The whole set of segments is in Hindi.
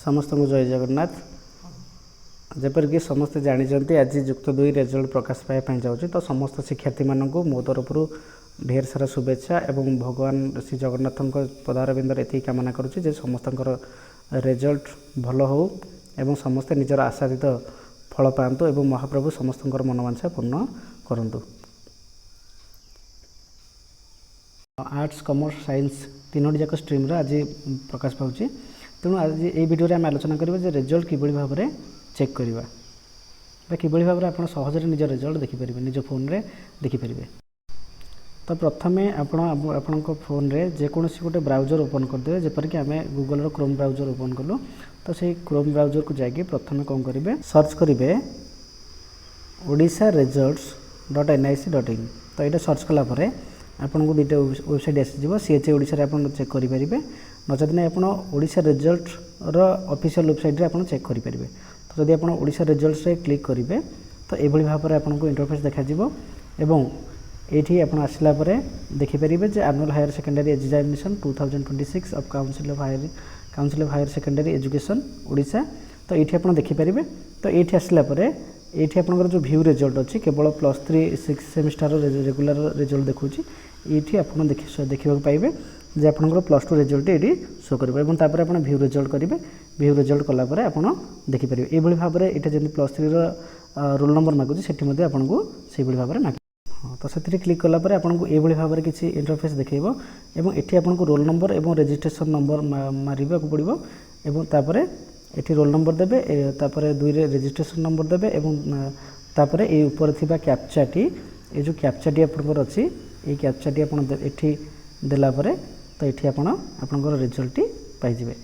समस्त को जय जगन्नाथ। जपरिक समस्ते जानते आज युक्त 2 रिजल्ट प्रकाश पाइबा जाऊँगी तो समस्त शिक्षार्थी मानक मो तरफ ढेर सारा शुभेच्छा एवं भगवान श्री जगन्नाथ पदारविंदर ये कामना करुच्ची समस्त रिजल्ट भल हो एवं समस्ते निजर आशादित फल पातु एवं महाप्रभु समस्त मनोवांछा पूर्ण करंतु। आर्ट्स कॉमर्स साइंस तीनोटी जाक स्ट्रीम आज प्रकाश पाँच तेणु आज ये वीडियो आम आलोचना करिबा रिजल्ट किभली भाव में चेक करवा किभली भाव में आप सहजरे निज रिजल्ट देखिपारे निज फोन रे देखिपारे। तो प्रथमे आपण फोन रे जेकोसी गोटे ब्राउजर ओपन करदे जेपरिक आम गूगल क्रोम ब्राउजर ओपन कलु तो से क्रोम ब्राउजर को जाकि प्रथमे कौन करेंगे सर्च करेंगे odisharesults.nic.in। तो ये सर्च कलापर आपन को दुईटा वेबसाइट आसीज सीएचए ओडिशा आप चेक करेंगे नचेत ना आप ओडिशा रिजल्ट ऑफिशियल वेबसाइट रे आप चेक करेंगे। तो जदि आप ओडिशा रिजल्ट्स रे क्लिक करेंगे तो ये भाव में आपको इंटरफेस देखा एवं ये आप आसला देखिपारे जे annual higher secondary examination 2026 of council of higher secondary education Odisha. तो ये आप देखिपारे। तो ये आसला ये आपंकर जो व्यू रिजल्ट अच्छी केवल +3 6 सेमिस्टर रेगुलर रिजल्ट देखुँ ये आप देखा पाइबे जे आपंकर +2 रिजल्ट ये शो करेंगे तापर आप व्यू रिजल्ट करेंगे। व्यू रिजल्ट कलापर आप देखिपारे ये भाव में ये जमी +3 रोल नंबर मागुची से आपको से भाव में माग। तो से क्लिक कलापर आपको ये भाव में किसी इंटरफेस देखो और ये आपको रोल नंबर और रजिस्ट्रेशन नंबर मारिबा को पड़ो और तापर ये रोल नंबर देवे तापर 2 रजिस्ट्रेशन नंबर देवे और तापर ये ऊपर थिबा कैप्चाटी ये जो कैप्चाटी आपंकर अच्छी ये कैप्चाटी आप देलापर तो ये आपंकर रिजल्ट पाइबे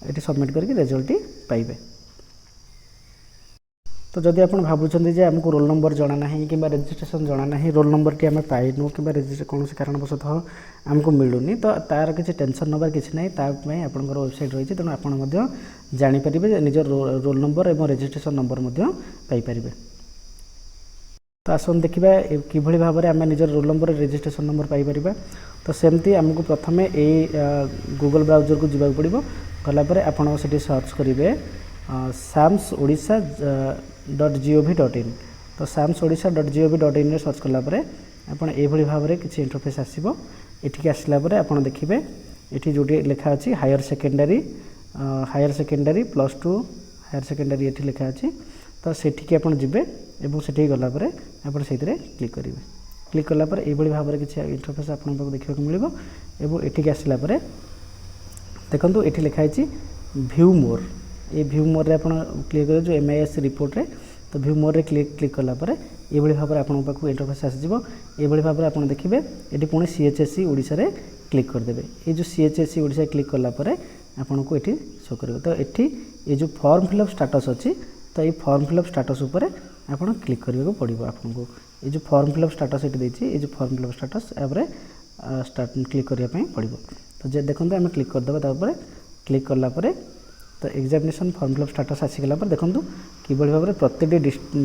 ये सबमिट करके रिजल्ट पाइबे। तो जदि आप भावुं जे आमको रोल नंबर जाना ना कि रजिस्ट्रेशन जाना ना रोल नंबर टी आम पाइनु कि कौन कारणवशतः आमको मिलूनी तो तार किसी टेंशन नबार किसी ना तापाई आपंकर वेबसाइट रही है तेणु आप जानीपारे निज रोल नंबर और रजिस्ट्रेशन नंबर पाइपर। तो आसन देखा किभली भाव में आम निज roll number registration number Piper. तो सेमती आमको प्रथमे ये गूगल ब्राउजर को जावाक पड़ो गलापर आप सर्च करेंगे samsodisha.gov.in। तो samsodisha.gov.in सर्च कलापर आप भाव में किसी इंटरफेस आसो ये आसला आप देखिए ये जो लिखा अच्छी हायर सेकेंडरी +2 हायर सेकेंडरी ये लिखा अच्छी तो सेठिकी आप जबे और से गलापर आप क्लिक करेंगे। क्लिक कलापर ये भाव में किसी इंटरफेस आपको देखा मिले और ये आसला देखो ये लिखाई व्यू मोर ये व्यू मोर रे आपन क्लिक करें जो MIS रिपोर्ट रे तो व्यू मोर रे क्लिक कलापर ये भाव में आपन पाक इंटरफेस आसो ये भाव में आप देखिए ये पुणी CHSE ओडिशा रे क्लिक करदे ये जो CHSE ओडिशा क्लिक कलापर आपन को ये शो कर। तो ये जो फॉर्म फिलअप स्टाटस अच्छी तो ये फॉर्म फिलअप स्टाटस उपर आप क्लिक करने पड़ो आपको ये जो फॉर्म फिलअप स्टाटस ये जो form fill up status start click करने पड़ो। तो देखो आम क्लिक करदे क्लिक कलापर तो एग्जामिनेशन फॉर्म फिलअप स्टाटस आसीगला देखो किभली भाव में प्रत्येक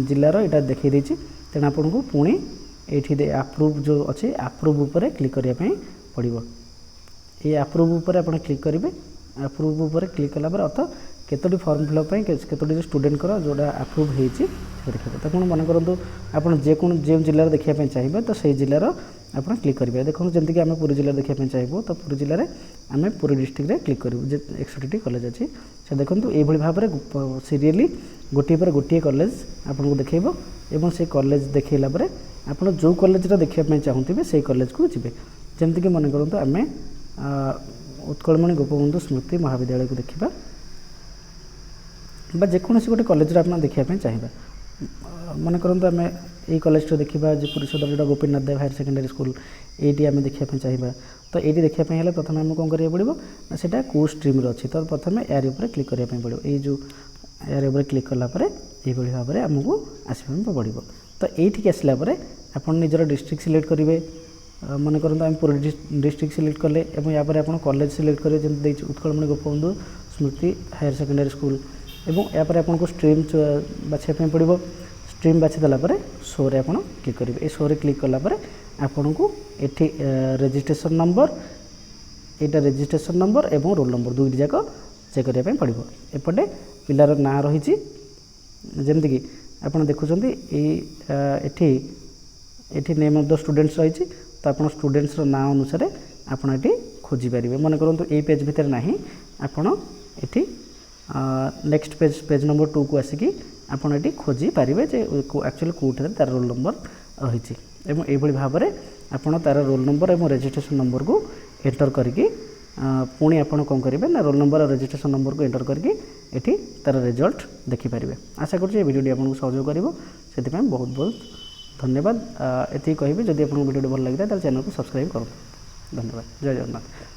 जिलार यहाँ देखी देती तेणु आपन को पुणी ये अप्रूव जो अच्छे अप्रूव उपर क्लिक करने पड़ो। ये अप्रूव उपर आप क्लिक करेंगे अप्रूव उपर क्लिक कलापर अर्थ केतोटी फॉर्म फिलअप केतोटी स्टूडेंट जोड़ा अप्रूव होती देखिए। तो मन करूँ आप जो जिले देखा चाहिए तो से जिलार आप क्लिक करेंगे। देखो जमीक आम पुरी जिले देखा चाहिए तो पुरी जिले में आम पुरी डिस्ट्रिक्ट रे क्लिक करूँ जे 61टी कॉलेज अच्छी से देखो ये भाव में सीरियली गोटे पर गोटे कॉलेज आपको देखेब और से कॉलेज देखला आप जो कॉलेज देखा चाहूँगे से कॉलेज को जी जमीक मन करूँ आम उत्कलमणि गोपबंधु स्मृति महाविद्यालय को देखा जेकोसी गोटे कॉलेज आप देखा चाहिए मन करूँ आम ये कॉलेज देखा जो पुरी सदर जो गोपीनाथ देव हायर सेकेंडरी स्कूल ये आम देखा चाहिए तो ये देखापी प्रथम आम कौन करा पड़ो ना से कौ स्ट्रीम अच्छी तो प्रथम यार ऊपर क्लिक करने पड़ो ये जो यार ऊपर क्लिक कलापर ये भाव में आमको आसपा पड़ो। तो ये आसला आप निजर डिस्ट्रिक्ट सिलेक्ट करेंगे मन करूँ आम पूरी डिस्ट्रिक्ट सिलेक्ट कले और यापर आप कॉलेज सिलेक्ट करेंगे जमी उत्कलमणि गोपबंधु स्मृति हायर सेकेंडरी स्कूल और यापर आपको स्ट्रीम बाछापी पड़ो। स्ट्रीम बाछी देलापर शो रे आप क्लिक करेंगे ये शो रे क्लिक कलापर आपन को ये रजिस्ट्रेशन नंबर यहाँ रजिस्ट्रेशन नंबर और रोल नंबर दुईटी जाक चेक करने पड़ो। एपटे पिलार ना रही जमीक आप देखुं ये नेम ऑफ द स्टूडेंट्स रही तो आप स्टूडेंट्स ना अनुसार आपड़ ये खोजिपारे। मन करूँ ये पेज भितर ना आपड़ ये नेक्स्ट पेज नंबर 2 को आसिकी आपड़ ये खोजिपारे एक्चुअली कौटे तार रोल नंबर रही। ये भाव में आपड़ तार रोल नंबर और रजिस्ट्रेशन नंबर को एंटर करके पुणी आप कौन करेंगे ना रोल नंबर और रजिस्ट्रेशन नंबर को एंटर करके ये तार रिजल्ट देखिपारे। आशा करुँचे भिडियो आपको सहयोग कर बहुत बहुत धन्यवाद। ये कहि जदि आपको भिडियो भल लगी चैनल को सब्सक्राइब करूँ। धन्यवाद। जय जगन्नाथ।